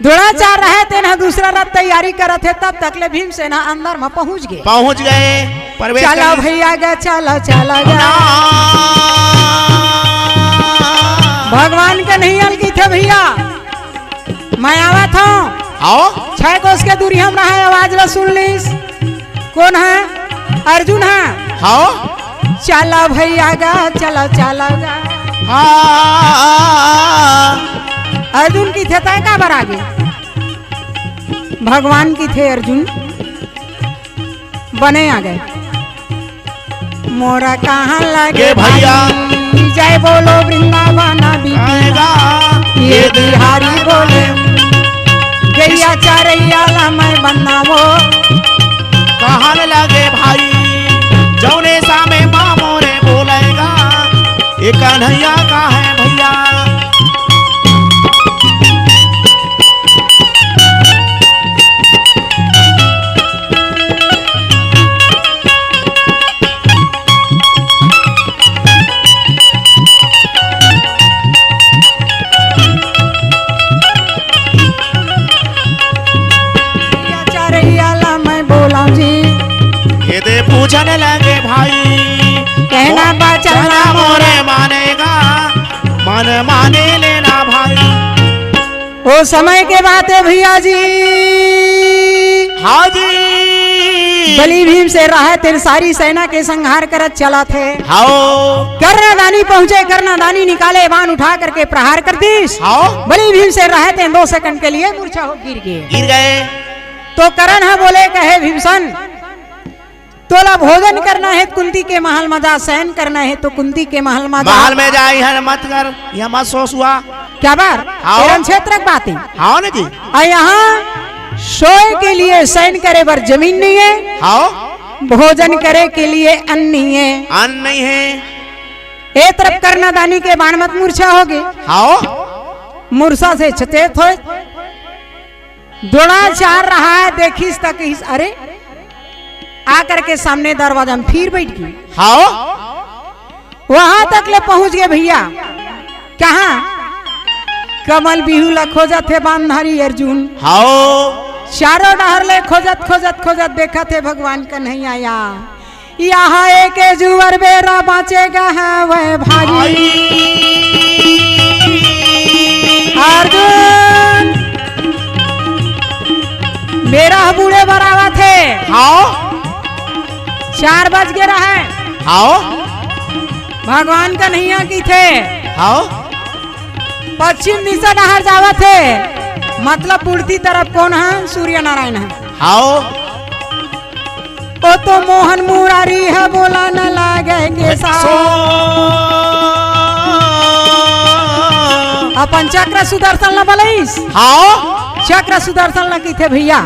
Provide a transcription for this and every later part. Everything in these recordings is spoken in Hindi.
द्रोणाचार्य रहे थे ना दूसरा रथ तैयारी करत थे तब तक ले भीमसेन अंदर में पहुंच गए चलो भैया गए चलो गया भगवान के नहीं अलगी थे भैया मैं आवा था 6 कोस के दूरी हम रहा आवाज ला सुन लीस कौन है अर्जुन है चलो भैया गा चलो गा अर्जुन की थे तय का बर आगे भगवान की थे अर्जुन बने आ गए मोरा कहाँ लगे भैया जय बोलो वृंदावन ये बिहारी बोले गैया चारैया ला मैं बनावो कहाँ लगे भाई जौने सामे माँ मोरे बोलेगा ये कन्हैया का है भैया पूछने लगे भाई कहना बचना मोरे मानेगा मन माने लेना भाई वो समय के बात है भैया जी हाँ जी बलि भीम से रहे तेरे सारी सेना के संहार करत चला थे कर्णदानी पहुंचे कर्णदानी निकाले बाण उठा करके प्रहार कर दीस बलि भीम से रहे थे 2 सेकंड के लिए मूर्छा हो गिर गए तो करण है बोले कहे भीमसन तोला भोजन करना है कुंती के महल में जा शयन करना है तो कुंती के महल में जा महल में जाई है मत कर यह मत सोच हुआ क्या बार एवं क्षेत्र की बात है हाँ ना जी यहाँ सोए के लिए शयन करे बर जमीन नहीं है हाँ भोजन करे के लिए अन्न नहीं है अन्न नहीं है एक तरफ कर्णदानी के बाण मत मूर्छा हो गए हाँ मूर्छा से चेत हो द्रोणाचार्य रहा है देखिस तक अरे आकर के सामने दरवाजा में फिर बैठ गई वहां तक ले पहुंच गए भैया कहा कमल बिहू ला खोजत थे बांधारी अर्जुन चारों डहर ले खोजत देखा थे भगवान का नहीं आया यहाँ एक जुवर बेरा बाँचेगा है वह भाई अर्जुन मेरा बूढ़े बरावा थे 4 बज गए रहे भगवान का नैया की थे पश्चिम दिशा नहर जावा थे मतलब पूर्ति तरफ कौन है सूर्य नारायण है ओ तो मोहन मुरारी है बोला न लागे अपन चक्र सुदर्शन न बलईस चक्र सुदर्शन न की थे भैया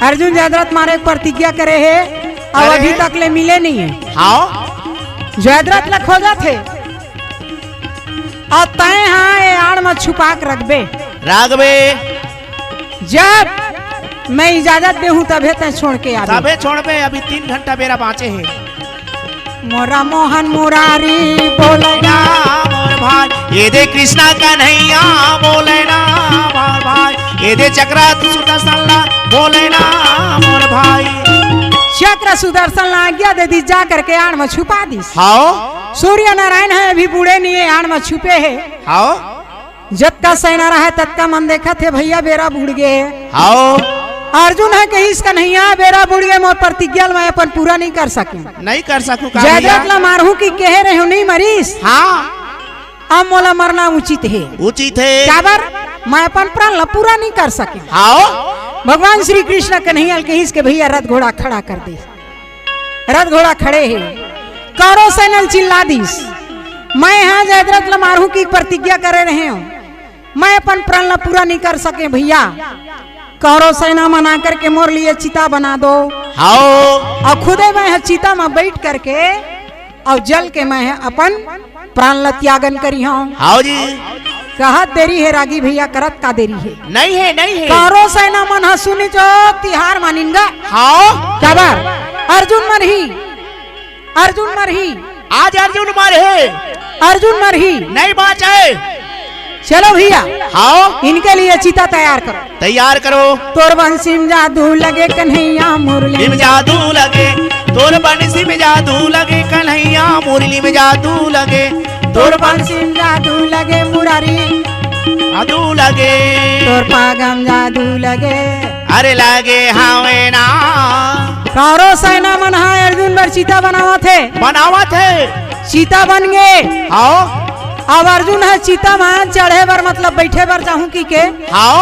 अर्जुन जयद्रथ मारे प्रतिज्ञा करे है अब अभी तक ले मिले नहीं है जयद्रथ ले खोजा थे और तय हाँ आड़ में छुपा के रखबे जब मैं इजाजत दे हूँ तबे तय छोड़ के आ तबे छोड़ पे अभी 3 घंटा मेरा बाँचे है मोरा मोहन मुरारी बोले ना मोर भाई ये दे कृष्णा का नैया बोले ना मोर भाई ये दे चक्रा सुदर्शन बोले ना मोर भाई चक्र सुदर्शन ला आज्ञा दे दी जा करके आड़ में छुपा दी सूर्य नारायण है अभी बूढ़े नहीं है आड़ में छुपे है जब का सेना रहा है तब का मन देखा थे भैया बेरा बूढ़ गए अर्जुन है कहीं इसका नहीं आ बेरा बुढ़ गए मोर प्रतिज्ञा मैं अपन पूरा नहीं कर सकूं जयद्रथ ला मारहूं की कह रहे हो नहीं मरीस अब मोला मरना उचित है क्या बार मैं अपन प्राण ला पूरा नहीं कर सके भगवान श्री कृष्ण कन्हैया के इसके भैया रथ घोड़ा खड़ा कर दे रथ घोड़ा खड़े है कौरव सेना चिल्ला दीस मैं यहाँ जयद्रथ ला मारहूं की प्रतिज्ञा करे रहे हूँ मैं अपन प्राण ला पूरा नहीं कर सके भैया कौरव सेना मना करके मोर लिए चिता बना दो और खुदे मैं चिता में बैठ करके और जल के मैं अपन प्राण ला त्यागन करी हूँ कहा देरी है रागी भैया करत का देरी है नहीं है कौरव सेना मन सुनी जो तिहार मानिंगा कबर अर्जुन मरही आज अर्जुन मरे नहीं बाचे चलो भैया हाँ इनके लिए चिता तैयार करो। तैयार करो। तोर बंसी में जादू लगे कन्हैया मुरली में जादू लगे, तोर बंसी में जादू लगे कन्हैया मुरली में जादू लगे, तोर बंसी में जादू लगे मुरारी जादू लगे, तोर पागम जादू लगे। अरे लगे हावे ना कौरो सेना मन हा अर्जुन बर चीता बनावा थे चीता बन गए। हाँ अब अर्जुन है चीता मान चढ़े बर मतलब बैठे बर चाहूं की के हाँ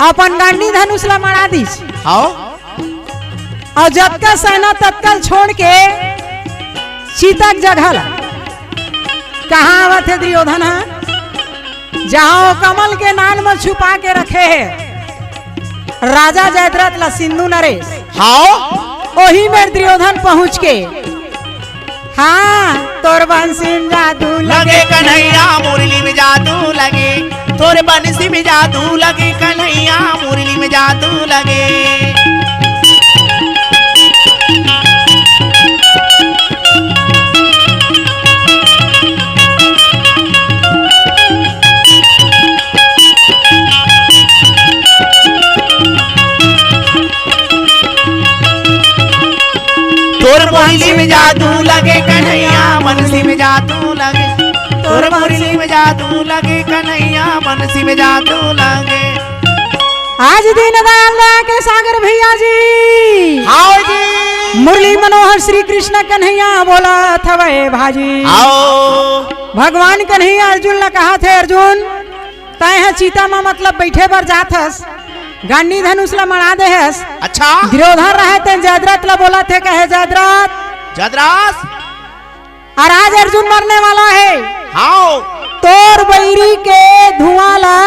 अपन गांडी धनुष ला मरा दीस। हाँ और जत्का सेना तत्काल छोड़ के चीता की जगह ला कहाँ आवा थे दुर्योधन है जहाँ कमल के नान में छुपा के रखे है राजा जयद्रथ ला सिंधु नरेश। हाँ वही में दुर्योधन पहुँच के हाँ तोर बंसी में जादू लगे कन्हैया मुरली में जादू लगे, तोर बंसी में जादू लगे कन्हैया मुरली में जादू लगे। तोर मुरली में जादू लगे कन्हैया बंसी में जादू लगे, तोर मुरली में जादू लगे कन्हैया बंसी में जादू लगे। आज दीन दयाल के सागर भैया जी हाँ जी मुरली मनोहर श्री कृष्ण कन्हैया बोला थवे भाजी। आओ भगवान कन्हैया अर्जुन ने कहा थे अर्जुन तय है चीता में मतलब बैठे बर जात हस गांडी धनुष ला मरा दे हस। अच्छा दुर्योधन रहे थे जयद्रथ ला बोला थे कहे जयद्रथ जदरास और आज अर्जुन मरने वाला है। हाँ तोर बैरी के धुआं ला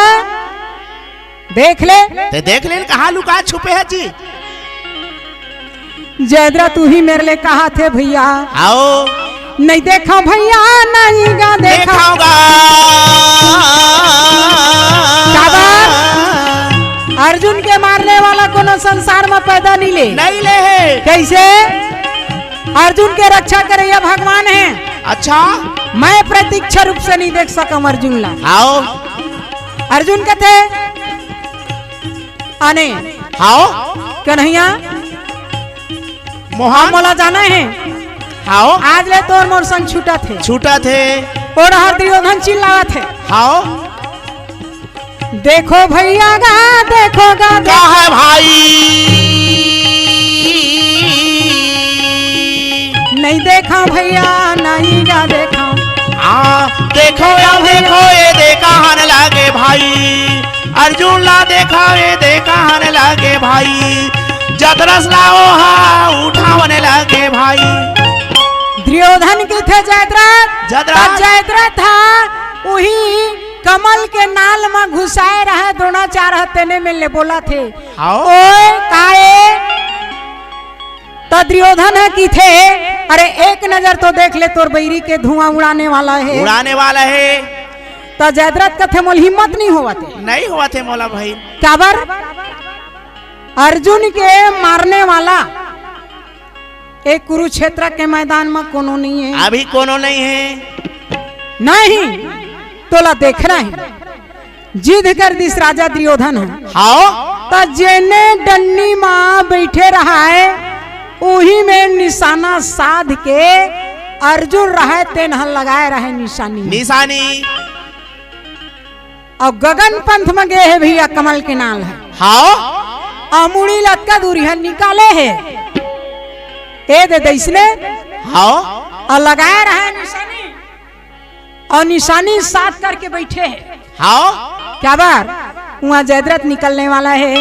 देख ले ते देख ले कहाँ लुका छुपे है जी। जयद्रथ तू ही मेरे लिए कहा थे भैया आओ नहीं देखा भैया नहीं गा देखाऊंगा अर्जुन के मारने वाला कोनो संसार में पैदा नहीं ले है। कैसे अर्जुन के रक्षा करैया भगवान है। अच्छा मैं प्रत्यक्ष रूप से नहीं देख सकम अर्जुन ला। आओ अर्जुन कहते आने आओ कन्हैया मोहन मोला जाना है। आओ आज ले तोर मोर संग छूटा थे और हर दुर्योधन चिल्लावा थे। आओ देखो भैया गा देखो गा क्या है भाई नहीं देखा भैया नहीं गा देखा। देखो या देखो ये देखा हन लागे भाई अर्जुन ला देखा ये देखा हन लागे भाई जदरस लाओ हा उठावने लागे भाई। दुर्योधन के थे जयद्रथ था वही कमल के नाल में घुसाए रहे द्रोणाचार्य तेने में ले बोला थे ओए काए तो दुर्योधन है की थे अरे एक नजर तो देख ले तोर बैरी के धुआं उड़ाने वाला है। तो जयद्रथ का थे मोल हिम्मत नहीं हुआ थे मोला भाई क्या बर अर्जुन के मारने वाला एक कुरुक्षेत्र के मैदान में कोनो नहीं है अभी कोनो नहीं है नहीं तोला देखना है जिद कर दिस राजा दुर्योधन है। हाँ तो जेने डन्नी माँ बैठे रहा है उही में निशाना साध के अर्जुन रहे तेन लगाए रहे निशानी और गगन पंथ में गए है भैया कमल के नाल है। हाँ अमुड़ी लटका दूरी है निकाले है ए दे इसने हाँ और लगाए रहे निशानी और निशानी साथ करके बैठे हैं। हाँ क्या बार वहाँ जयद्रथ निकलने वाला है।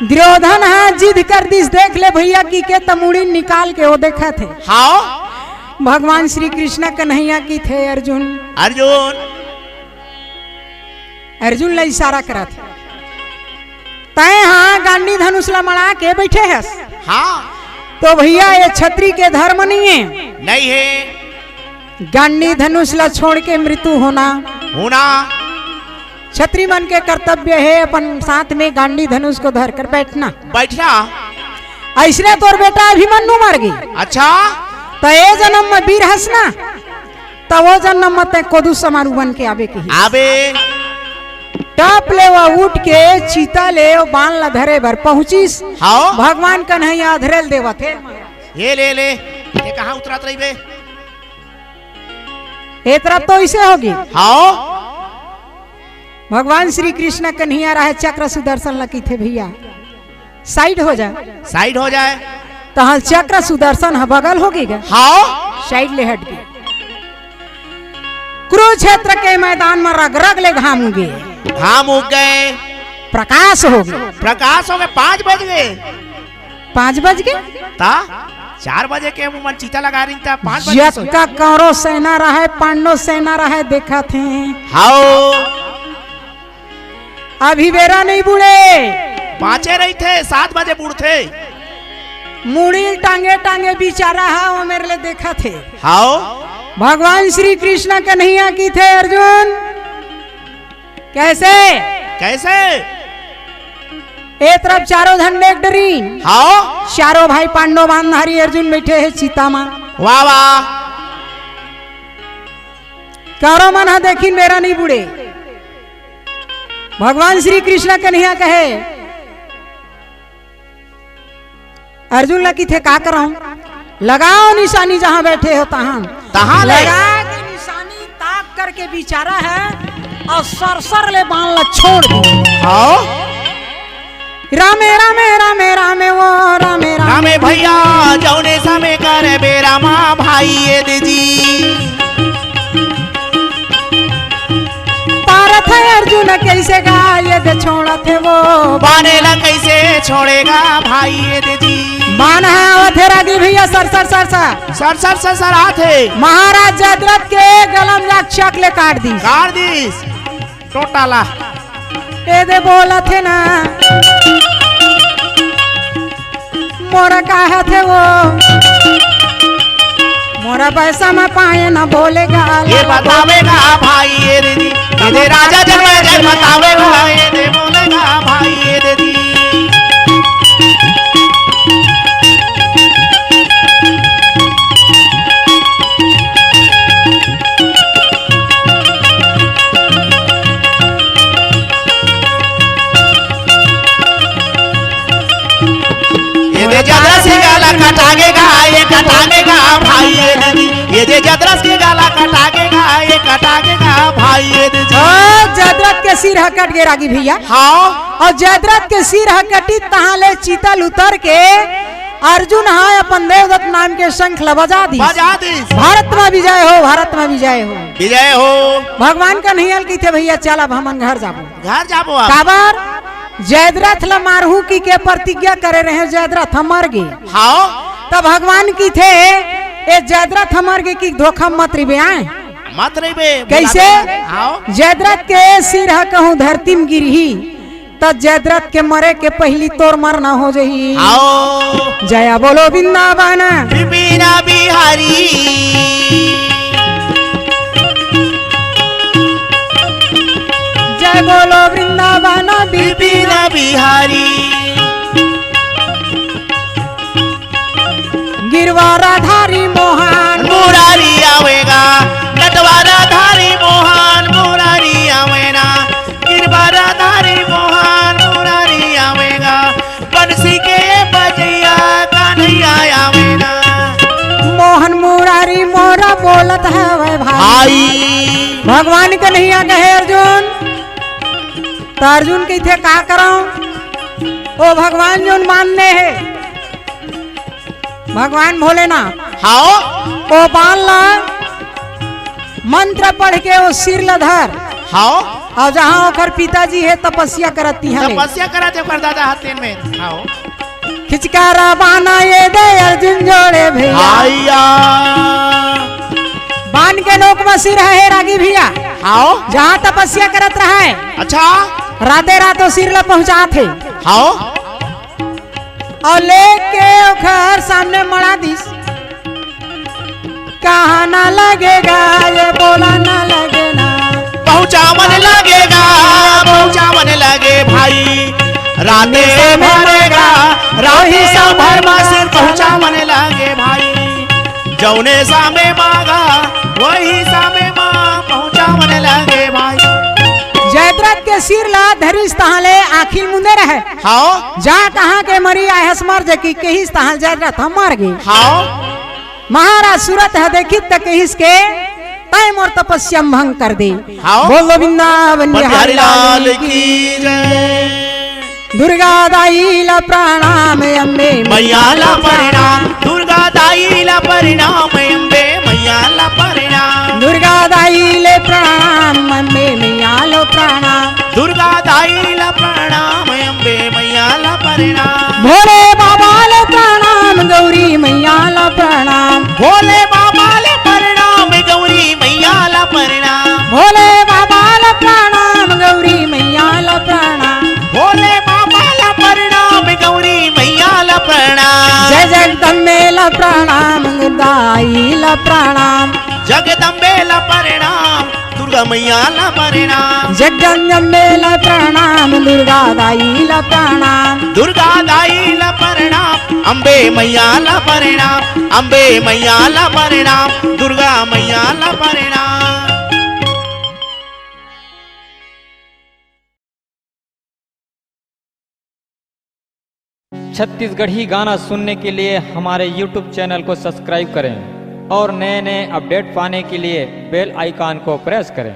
दुर्योधन है जिद कर दिस देख ले भैया की के तमुड़ी निकाल के वो देखा थे। हाँ भगवान श्री कृष्ण कन्हैया की थे अर्जुन ला इशारा करा थे तय हाँ गांडी धनुष ला मड़ा के बैठे है। हाँ तो भैया ये छत्री के धर्म नहीं है गांडी धनुष ला छोड़ के मृत्यु होना छत्री मन के कर्तव्य है अपन साथ में गांडी धनुष को धर कर बैठना ऐसने तोर बेटा अभिमन्यु मर गई। अच्छा तो ये जन्म में वीर हंसना तब वो जन्म मत कोदू समारू बन के आवे के आवे टप ले वो उठ के चीता ले वो बाण ला धरे भर पहुंचीस हाँ भगवान कन्हैया धरेल देवा थे ये ले ये कहाँ उतरत रही बे ये तरफ तो ऐसे होगी हाँ भगवान श्री कृष्ण कन्हैया रहे चक्र सुदर्शन लकी थे भैया साइड हो जाए तो हाँ चक्र सुदर्शन है बगल होगी क्या हाँ साइड ले हट गई कुरुक्षेत्र के मैदान में रग रग ले घाम उगे प्रकाश हो गए 5 बज गए 5 बज गए ता 4 बजे के मन चीता लगा रही था 5 बजे जब का कौरव सेना रहे पांडव सेना रहे देखा थे हाँ अभी बेरा नहीं बुढ़े 5 रही थे 7 बजे बुढ़ थे मुड़ी टांगे टांगे बिचारा है वो मेरे लिए देखा थे हाँ भगवान श्री कृष्ण कन्हैया की थे अर्जुन कैसे एक तरफ चारों झंडे डरी हाँ चारों भाई पांडव बांधारी अर्जुन बैठे हैं सीता माँ वाह वाह करो मन हा देखी मेरा नहीं बुढ़े भगवान श्री कृष्ण कन्हैया कहे अर्जुन लकी थे का कराऊं लगाओ निशानी जहां बैठे हो तहां लगा के निशानी ताक करके बिचारा है और सरसर ले बाण ला छोड़ दी हाँ रामे रामे रामे रामे वो रामे रामे भैया जौने समय कर बेरा माँ भाई ये दीजी पारथ है अर्जुन कैसे गा ये दे छोड़ा थे वो बाने ला कैसे छोड़ेगा भाई ये दीजी बान है वो थे रागी भैया सर आथे महाराज जयद्रथ के गलम रक्षक ले काट दी टोटाला ए दे बोला थे ना मोरा कहा थे वो मोरा पैसा में पाए ना बोलेगा ये बतावेगा भाई ये दीदी ये राजा जन्म बतावेगा ये दे बोलेगा भाई ये दीदी जदरस की गाला कटाएगा ये कटाएगा भाई ये दीदी ये जे जदरस की गाला कटाएगा ये कटाएगा भाई ये दीदी जयद्रथ के सिर हकट गए रागी भैया हाँ और जयद्रथ के सिर हकटी तहाँ ले चीतल उतर के अर्जुन हाँ अपन देवदत्त नाम के शंख बजा दी भारत में विजय हो भगवान का नहीं की थे भैया चल अब हम घर जाबो काबर जयद्रथ ला मारहू की के प्रतिज्ञा करे रहे जयद्रथ मर गए हाँ तब भगवान की थे ए जयद्रथ मर गए की धोखा मत रिबे आए मत रिबे कैसे जयद्रथ के सिर है कहूँ धरती में गिरही तब जयद्रथ के मरे के पहली तोर मरना हो जही जया बोलो वृंदावन बिपिना बिहारी जय बोलो वृंदावन बिपिना बिहारी गिरवारा धारी मोहन मुरारी आवेगा नटवारा धारी मोहन मुरारी आवेना गिरवारा धारी मोहन मुरारी आवेगा बंसी के बजैया कन्हैया आवेना मोहन मुरारी मोरा बोलत है वे भाई भगवान कन्हैया कहे अर्जुन तो अर्जुन की थे का करो ओ भगवान जो मानने है भगवान भोलेनाथ हाँ ओ बाल ला मंत्र पढ़ के वो सिर लधर हाँ और जहाँ ओकर पिताजी है तपस्या करती है ओकर दादा हाथेन में हाँ खिचकारा बाना ये दे अर्जुन जोड़े भैया बान के नोक में सिर है रागी भैया हाँ जहाँ तपस्या करत रहा है अच्छा राते रातों सिर ला पहुँचा थे हाँ और लेके घर सामने मड़ा दिस कहा ना लगेगा ये बोला ना लगेगा पहुँचावन लगे भाई राते से भरेगा राही सब सिर पहुँचावन लगे भाई जौने सामे मांगा वही सामे माँ पहुँचावन लगे भाई। जयद्रथ के सिर ला धरिस तहाले आखिर मुंदे रहे। हाँ जा कहाँ के मरी आए मर जकी कहिस तहाल जयद्रथ हम मर गए। हाँ महाराज सूरत है देखी तक कहिस के तय मोर तपस्या भंग कर दे। हाँ बोलो वृंदावन बिहारी लाल की जय। दुर्गा दाई ला प्रणाम अम्बे मैया ला परिणाम। दुर्गा दाई ला परिणाम अम्बे मैया ला परिणाम। दुर्गा दाई ले प्रणाम अम्बे मैया लो प्रणाम। दुर्गा दाई ला प्रणाम अम्बे मैया ला परिणाम। भोले बाबा ले प्रणाम गौरी मैया ला प्रणाम। भोले बाबा ले परिणाम गौरी मैया ला परिणाम। भोले बाबा ला प्रणाम गौरी मैया ला प्रणाम। भोले बाबा ला परिणाम गौरी मैया ला प्रणाम। जय जगदम्बे ला प्रणाम दाई ला प्रणाम। जगदम्बे ला परिणाम दुर्गा मैया ला परिणाम। जगदम्बे ला प्रणाम दुर्गा दाई ला प्रणाम। दुर्गा दाई ला परिणाम अम्बे मैया ला परिणाम। अम्बे मैया ला परिणाम दुर्गा मैया ला परिणाम। छत्तीसगढ़ी गाना सुनने के लिए हमारे YouTube चैनल को सब्सक्राइब करें और नए नए अपडेट पाने के लिए बेल आइकॉन को प्रेस करें।